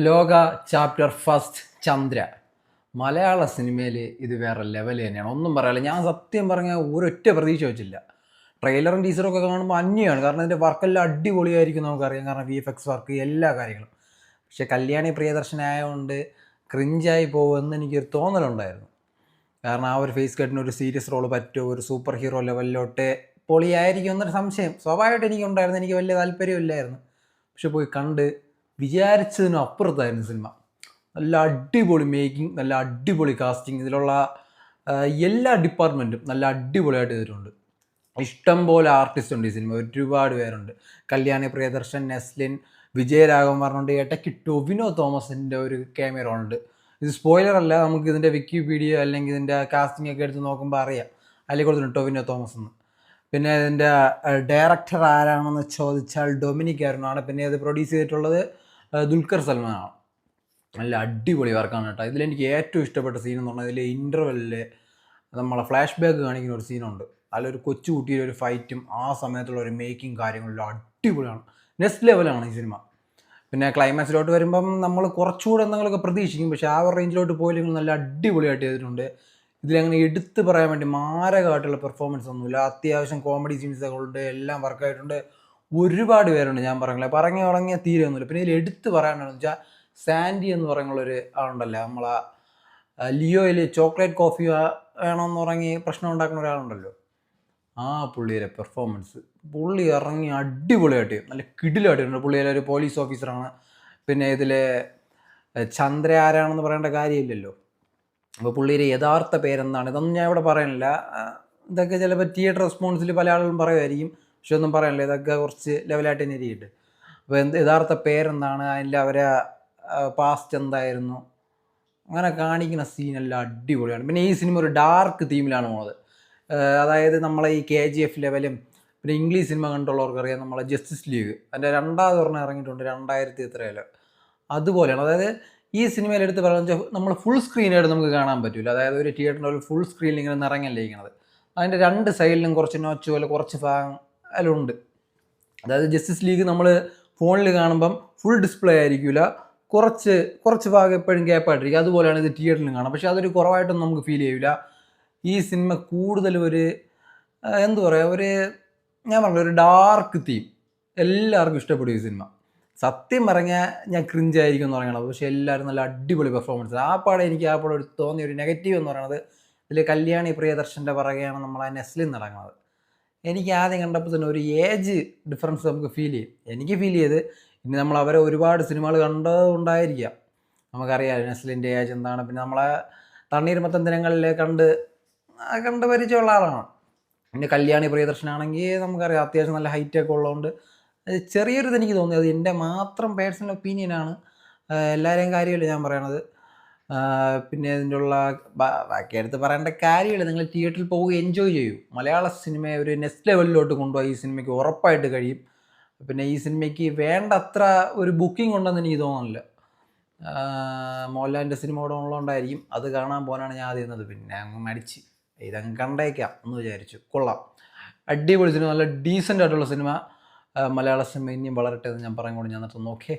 ലോക chapter first Chandra മലയാള സിനിമയിൽ ഇത് വേറെ ലെവൽ തന്നെയാണ്. ഒന്നും പറയാനില്ല. ഞാൻ സത്യം പറഞ്ഞാൽ ഒരൊറ്റ പ്രതീക്ഷ വെച്ചില്ല. ട്രെയിലറും ടീസറൊക്കെ കാണുമ്പോൾ അന്യമാണ്. കാരണം ഇതിൻ്റെ വർക്കെല്ലാം അടിപൊളിയായിരിക്കും നമുക്കറിയാം. കാരണം VFX വർക്ക് എല്ലാ കാര്യങ്ങളും. പക്ഷെ കല്യാണി പ്രിയദർശനായതുകൊണ്ട് ക്രിഞ്ചായി പോകുമെന്ന് എനിക്കൊരു തോന്നലുണ്ടായിരുന്നു. കാരണം ആ ഒരു ഫേസ് കട്ടിന് ഒരു സീരിയസ് റോൾ പറ്റുമോ, ഒരു സൂപ്പർ ഹീറോ ലെവലിലോട്ട് പൊളിയായിരിക്കും എന്നൊരു സംശയം സ്വാഭാവികമായിട്ട് എനിക്കുണ്ടായിരുന്നു. എനിക്ക് വലിയ താല്പര്യമില്ലായിരുന്നു. പക്ഷെ പോയി കണ്ട് വിചാരിച്ചതിനും അപ്പുറത്തായിരുന്നു സിനിമ. നല്ല അടിപൊളി മേക്കിംഗ്, നല്ല അടിപൊളി കാസ്റ്റിംഗ്, ഇതിലുള്ള എല്ലാ ഡിപ്പാർട്ട്മെൻറ്റും നല്ല അടിപൊളിയായിട്ട് ചെയ്തിട്ടുണ്ട്. ഇഷ്ടം പോലെ ആർട്ടിസ്റ്റ് ഉണ്ട് ഈ സിനിമ, ഒരുപാട് പേരുണ്ട്. കല്യാണി പ്രിയദർശൻ, നെസ്ലിൻ, വിജയരാഘവൻ പറഞ്ഞുകൊണ്ട് ഇടയ്ക്ക് ടൊവിനോ തോമസിൻ്റെ ഒരു ക്യാമിയ റോൾ ഉണ്ട്. ഇത് സ്പോയിലർ അല്ല, നമുക്ക് ഇതിൻ്റെ വിക്കിപീഡിയ അല്ലെങ്കിൽ ഇതിൻ്റെ കാസ്റ്റിംഗ് ഒക്കെ എടുത്ത് നോക്കുമ്പോൾ അറിയാം. അതിൽ കൊടുത്തിട്ടുണ്ട് ടൊവിനോ തോമസ് എന്ന്. പിന്നെ ഇതിൻ്റെ ഡയറക്ടർ ആരാണെന്ന് ചോദിച്ചാൽ ഡൊമിനിക് ആയിരുന്നാണ്. പിന്നെ ഇത് പ്രൊഡ്യൂസ് ചെയ്തിട്ടുള്ളത് ദുൽഖർ സൽമാനാണ്. നല്ല അടിപൊളി വർക്കാണ് കേട്ടോ. ഇതിലെനിക്ക് ഏറ്റവും ഇഷ്ടപ്പെട്ട സീൻ എന്ന് പറഞ്ഞാൽ ഇതിൽ ഇൻ്റർവെല്ലിൽ നമ്മളെ ഫ്ലാഷ് ബാക്ക് കാണിക്കുന്ന ഒരു സീനുണ്ട്. അതിലൊരു കൊച്ചുകുട്ടിയുടെ ഒരു ഫൈറ്റും ആ സമയത്തുള്ള ഒരു മേക്കിംഗ് കാര്യങ്ങളിലും അടിപൊളിയാണ്. നെക്സ്റ്റ് ലെവലാണ് ഈ സിനിമ. പിന്നെ ക്ലൈമാക്സിലോട്ട് വരുമ്പം നമ്മൾ കുറച്ചുകൂടെ എന്തെങ്കിലുമൊക്കെ പ്രതീക്ഷിക്കും. പക്ഷേ ആ ഒരു റേഞ്ചിലോട്ട് പോയില്ലെങ്കിൽ നല്ല അടിപൊളിയായിട്ട് ചെയ്തിട്ടുണ്ട്. ഇതിലങ്ങനെ എടുത്ത് പറയാൻ വേണ്ടി മാരകമായിട്ടുള്ള പെർഫോമൻസ് ഒന്നുമില്ല. അത്യാവശ്യം കോമഡി സീൻസൊക്കെ ഉണ്ട്, എല്ലാം വർക്കായിട്ടുണ്ട്. ഒരുപാട് പേരുണ്ട്, ഞാൻ പറഞ്ഞ തീരെയൊന്നുമില്ല. പിന്നെ ഇതിൽ എടുത്ത് പറയാനുണ്ടെന്ന് വെച്ചാൽ സാൻഡി എന്ന് പറയുന്നുള്ളൊരു ആളുണ്ടല്ലോ, നമ്മളെ ലിയോയിൽ ചോക്ലേറ്റ് കോഫി വേണമെന്ന് പറഞ്ഞ് പ്രശ്നം ഉണ്ടാക്കുന്ന ഒരാളുണ്ടല്ലോ, ആ പുള്ളിയുടെ പെർഫോമൻസ്, പുള്ളി ഇറങ്ങി അടിപൊളിയായിട്ട് നല്ല കിടിലായിട്ടുണ്ട്. പുള്ളിയിലെ ഒരു പോലീസ് ഓഫീസറാണ്. പിന്നെ ഇതിൽ ചന്ദ്ര ആരാണെന്ന് പറയേണ്ട കാര്യമില്ലല്ലോ. അപ്പോൾ പുള്ളിയുടെ യഥാർത്ഥ പേരെന്താണ്, ഇതൊന്നും ഞാൻ ഇവിടെ പറയാനില്ല. ഇതൊക്കെ ചിലപ്പോൾ തിയേറ്റർ റെസ്പോൺസിൽ പല ആളുകളും പറയുമായിരിക്കും. പക്ഷെ ഒന്നും പറയാനില്ല, ഇതൊക്കെ കുറച്ച് ലെവലായിട്ട് തന്നെ ഇരിക്കട്ടെ. അപ്പോൾ യഥാർത്ഥ പേരെന്താണ്, അതിൻ്റെ അവരെ പാസ്റ്റ് എന്തായിരുന്നു, അങ്ങനെ കാണിക്കുന്ന സീനെല്ലാം അടിപൊളിയാണ്. പിന്നെ ഈ സിനിമ ഒരു ഡാർക്ക് തീമിലാണ് പോകുന്നത്. അതായത് നമ്മളെ ഈ KGF ലെവലും പിന്നെ ഇംഗ്ലീഷ് സിനിമ കണ്ടുള്ളവർക്കറിയാം, നമ്മളെ ജസ്റ്റിസ് ലീഗ് അതിൻ്റെ രണ്ടാമത് ഒരെണ്ണം ഇറങ്ങിയിട്ടുണ്ട് 2003 അതുപോലെയാണ്. അതായത് ഈ സിനിമയിൽ എടുത്ത് പറയുന്നത് നമ്മൾ ഫുൾ സ്ക്രീനായിട്ട് നമുക്ക് കാണാൻ പറ്റില്ല. അതായത് ഒരു തിയേറ്ററിൻ്റെ ഒരു ഫുൾ സ്ക്രീനിൽ ഇങ്ങനെ നിറങ്ങല്ലേ ഇരിക്കുന്നത്. അതിൻ്റെ രണ്ട് സൈഡിലും കുറച്ച് നോച്ച് പോലെ കുറച്ച് ഭാഗം അതിലുണ്ട്. അതായത് ജസ്റ്റിസ് ലീഗ് നമ്മൾ ഫോണിൽ കാണുമ്പം ഫുൾ ഡിസ്പ്ലേ ആയിരിക്കില്ല, കുറച്ച് ഭാഗം എപ്പോഴും ഗ്യാപ്പായിട്ടിരിക്കും. അതുപോലെയാണ് ഇത് തിയേറ്ററിലും കാണാം. പക്ഷേ അതൊരു കുറവായിട്ടൊന്നും നമുക്ക് ഫീൽ ചെയ്യില്ല. ഈ സിനിമ കൂടുതലും ഒരു എന്താ പറയുക, ഞാൻ പറഞ്ഞ ഒരു ഡാർക്ക് തീം എല്ലാവർക്കും ഇഷ്ടപ്പെടും ഈ സിനിമ. സത്യം പറഞ്ഞാൽ ഞാൻ ക്രിഞ്ചായിരിക്കും എന്ന് പറയണത്. പക്ഷേ എല്ലാവരും നല്ല അടിപൊളി പെർഫോമൻസ്. ആ പാടെ ഒരു തോന്നിയ ഒരു നെഗറ്റീവ് എന്ന് പറയുന്നത്, ഇതിൽ കല്യാണി പ്രിയദർശൻ്റെ പുറകെയാണ് നമ്മളെ നെസ്ലിൻ നടക്കുന്നത്. എനിക്ക് ആദ്യം കണ്ടപ്പോൾ തന്നെ ഒരു ഏജ് ഡിഫറൻസ് നമുക്ക് ഫീൽ ചെയ്യും. എനിക്ക് ഫീൽ ചെയ്ത്, ഇനി നമ്മൾ അവരെ ഒരുപാട് സിനിമകൾ കണ്ടതുകൊണ്ടായിരിക്കാം, നമുക്കറിയാം നെസ്ലിൻ്റെ ഏജ് എന്താണ്. പിന്നെ നമ്മളെ തണ്ണീർമത്തൻ ദിനങ്ങളിൽ കണ്ട് പരിചയമുള്ള ആളാണ്. പിന്നെ കല്യാണി പ്രിയദർശനാണെങ്കിൽ നമുക്കറിയാം അത്യാവശ്യം നല്ല ഹൈറ്റൊക്കെ ഉള്ളതുകൊണ്ട് ചെറിയൊരു ഇതെനിക്ക് തോന്നി. അത് എൻ്റെ മാത്രം പേഴ്സണൽ ഒപ്പീനിയനാണ്, എല്ലാവരെയും കാര്യമില്ല ഞാൻ പറയണത്. പിന്നെ ഇതിൻ്റെ ഉള്ള ബാക്കി എടുത്ത് പറയേണ്ട കാര്യമില്ല. നിങ്ങൾ തിയേറ്ററിൽ പോവുക, എൻജോയ് ചെയ്യൂ. മലയാള സിനിമയെ ഒരു നെക്സ്റ്റ് ലെവലിലോട്ട് കൊണ്ടുപോയി ഈ സിനിമയ്ക്ക് ഉറപ്പായിട്ട് കഴിയും. പിന്നെ ഈ സിനിമയ്ക്ക് വേണ്ടത്ര ഒരു ബുക്കിംഗ് ഉണ്ടെന്ന് എനിക്ക് തോന്നുന്നില്ല. മോഹൻലാലിൻ്റെ സിനിമ ഇവിടെ ഉള്ളതുകൊണ്ടായിരിക്കും. അത് കാണാൻ പോകാനാണ് ഞാൻ ആദ്യം പിന്നെ അങ്ങ് മടിച്ച് ഇതങ്ങ് കണ്ടേക്കാം എന്ന് വിചാരിച്ചു. കൊള്ളാം, അടിപൊളി സിനിമ, നല്ല ഡീസൻ്റ് ആയിട്ടുള്ള സിനിമ. മലയാള സിനിമ ഇനിയും വളരട്ടെ എന്ന് ഞാൻ പറയുമ്പോൾ ഞാൻ നിർത്തുന്നു. ഓക്കെ.